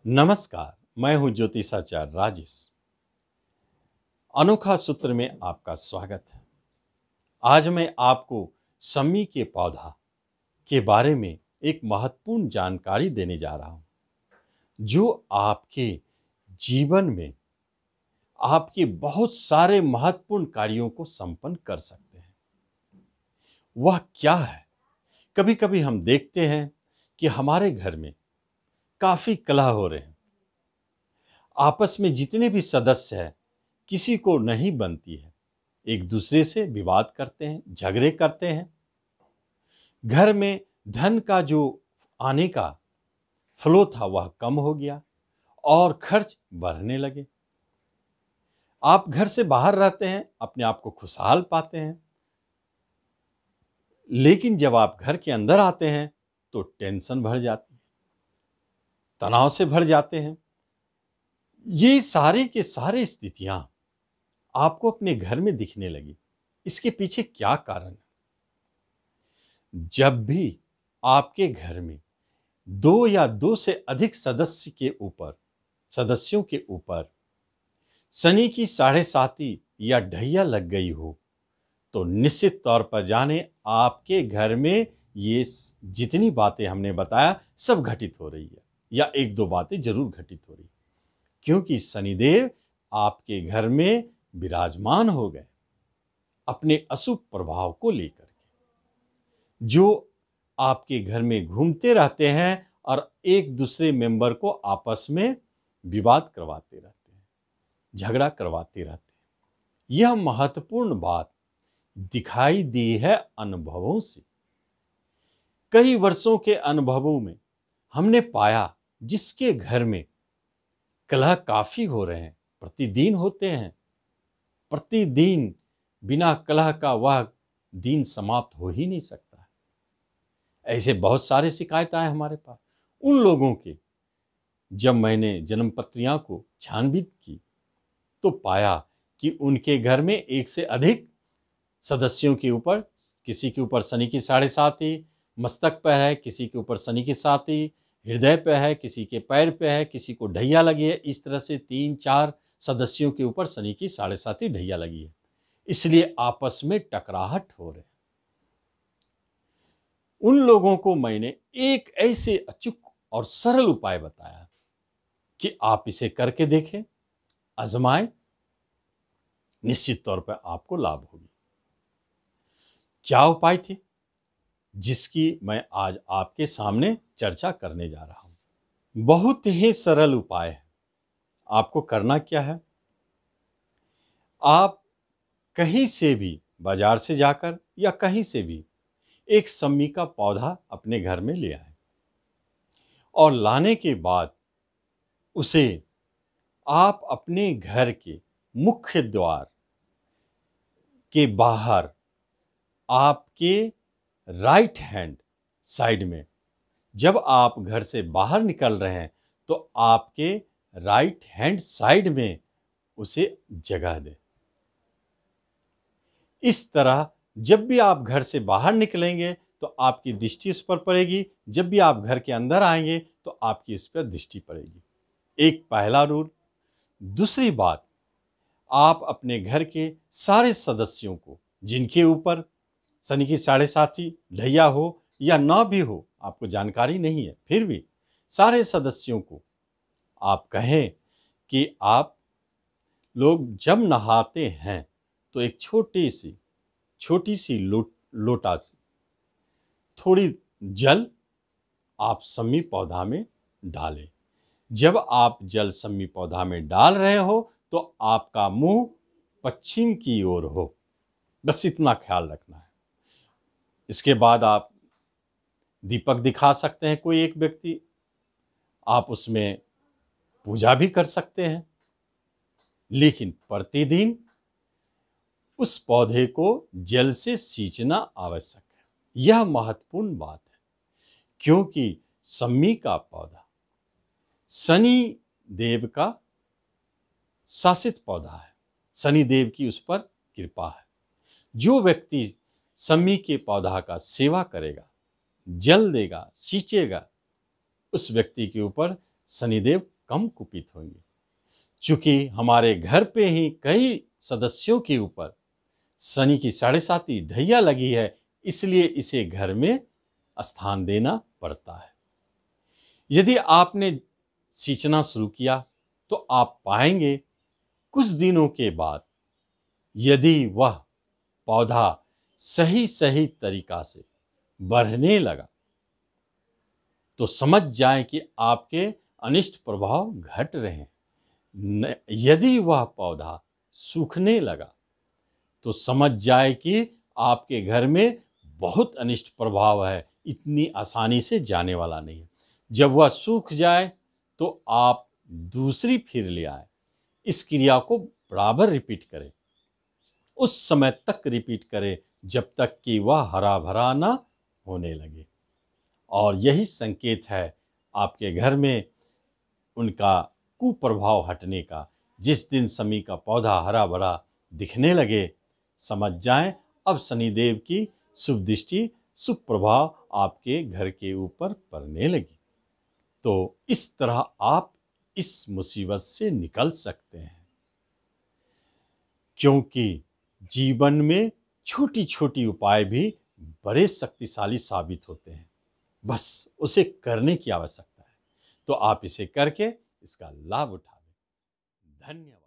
नमस्कार, मैं हूं ज्योतिषाचार्य राजेश। अनोखा सूत्र में आपका स्वागत है। आज मैं आपको शमी के पौधा के बारे में एक महत्वपूर्ण जानकारी देने जा रहा हूं, जो आपके जीवन में आपके बहुत सारे महत्वपूर्ण कार्यों को संपन्न कर सकते हैं। वह क्या है? कभी कभी हम देखते हैं कि हमारे घर में काफी कलह हो रहे हैं। आपस में जितने भी सदस्य हैं, किसी को नहीं बनती है, एक दूसरे से विवाद करते हैं, झगड़े करते हैं। घर में धन का जो आने का फ्लो था वह कम हो गया और खर्च बढ़ने लगे। आप घर से बाहर रहते हैं, अपने आप को खुशहाल पाते हैं, लेकिन जब आप घर के अंदर आते हैं तो टेंशन बढ़ जाती है, तनाव से भर जाते हैं। ये सारे के सारे स्थितियां आपको अपने घर में दिखने लगी। इसके पीछे क्या कारण है? जब भी आपके घर में दो या दो से अधिक सदस्यों के ऊपर शनि की 7.5 या ढैया लग गई हो, तो निश्चित तौर पर जाने आपके घर में ये जितनी बातें हमने बताया सब घटित हो रही है, या एक दो बातें जरूर घटित हो रही है, क्योंकि शनिदेव आपके घर में विराजमान हो गए अपने अशुभ प्रभाव को लेकर के, जो आपके घर में घूमते रहते हैं और एक दूसरे मेंबर को आपस में विवाद करवाते रहते हैं, झगड़ा करवाते रहते हैं। यह महत्वपूर्ण बात दिखाई दी है अनुभवों से। कई वर्षों के अनुभवों में हमने पाया, जिसके घर में कलह काफी हो रहे हैं, प्रतिदिन होते हैं, प्रतिदिन बिना कलह का वह दिन समाप्त हो ही नहीं सकता है। ऐसे बहुत सारे शिकायत आए हमारे पास। उन लोगों के जब मैंने जन्म पत्रियां को छानबीन की तो पाया कि उनके घर में एक से अधिक सदस्यों के ऊपर, किसी के ऊपर शनि की 7.5 मस्तक पर है, किसी के ऊपर शनि की 7 हृदय पे है, किसी के पैर पे है, किसी को ढैया लगी है। इस तरह से 3-4 सदस्यों के ऊपर शनि की 7.5 ढैया लगी है। इसलिए आपस में टकराहट हो रहे हैं। उन लोगों को मैंने एक ऐसे अचूक और सरल उपाय बताया कि आप इसे करके देखें, आजमाएं, निश्चित तौर पर आपको लाभ होगी। क्या उपाय थे जिसकी मैं आज आपके सामने चर्चा करने जा रहा हूं? बहुत ही सरल उपाय है। आपको करना क्या है? आप कहीं से भी, बाजार से जाकर या कहीं से भी, एक शमी का पौधा अपने घर में ले आए और लाने के बाद उसे आप अपने घर के मुख्य द्वार के बाहर आपके राइट हैंड साइड में, जब आप घर से बाहर निकल रहे हैं तो आपके राइट हैंड साइड में उसे जगह दें। इस तरह जब भी आप घर से बाहर निकलेंगे तो आपकी दृष्टि उस पर पड़ेगी, जब भी आप घर के अंदर आएंगे तो आपकी इस पर दृष्टि पड़ेगी। एक पहला रूल। दूसरी बात, आप अपने घर के सारे सदस्यों को, जिनके ऊपर शनि की 7.5 ढैया हो या ना भी हो, आपको जानकारी नहीं है, फिर भी सारे सदस्यों को आप कहें कि आप लोग जब नहाते हैं तो एक छोटी सी लोटा से थोड़ी जल आप शमी पौधा में डालें। जब आप जल शमी पौधा में डाल रहे हो तो आपका मुंह पश्चिम की ओर हो, बस इतना ख्याल रखना है। इसके बाद आप दीपक दिखा सकते हैं, कोई एक व्यक्ति, आप उसमें पूजा भी कर सकते हैं, लेकिन प्रतिदिन उस पौधे को जल से सींचना आवश्यक है। यह महत्वपूर्ण बात है, क्योंकि शमी का पौधा शनि देव का शासित पौधा है। शनि देव की उस पर कृपा है। जो व्यक्ति शमी के पौधा का सेवा करेगा, जल देगा, सींचेगा, उस व्यक्ति के ऊपर शनिदेव कम कुपित होंगे। चूंकि हमारे घर पे ही कई सदस्यों के ऊपर शनि की 7.5 ढैया लगी है, इसलिए इसे घर में स्थान देना पड़ता है। यदि आपने सींचना शुरू किया तो आप पाएंगे कुछ दिनों के बाद यदि वह पौधा सही सही तरीका से बढ़ने लगा तो समझ जाएं कि आपके अनिष्ट प्रभाव घट रहे हैं। यदि वह पौधा सूखने लगा तो समझ जाए कि आपके घर में बहुत अनिष्ट प्रभाव है, इतनी आसानी से जाने वाला नहीं है। जब वह सूख जाए तो आप दूसरी फिर ले आए। इस क्रिया को बराबर रिपीट करें, उस समय तक रिपीट करें जब तक कि वह हरा भरा ना होने लगे। और यही संकेत है आपके घर में उनका कुप्रभाव हटने का। जिस दिन शनि का पौधा हरा भरा दिखने लगे, समझ जाएं अब शनिदेव की शुभ दृष्टि, शुभ प्रभाव आपके घर के ऊपर पड़ने लगी। तो इस तरह आप इस मुसीबत से निकल सकते हैं, क्योंकि जीवन में छोटी छोटी उपाय भी बड़े शक्तिशाली साबित होते हैं। बस उसे करने की आवश्यकता है। तो आप इसे करके इसका लाभ उठाएं। धन्यवाद।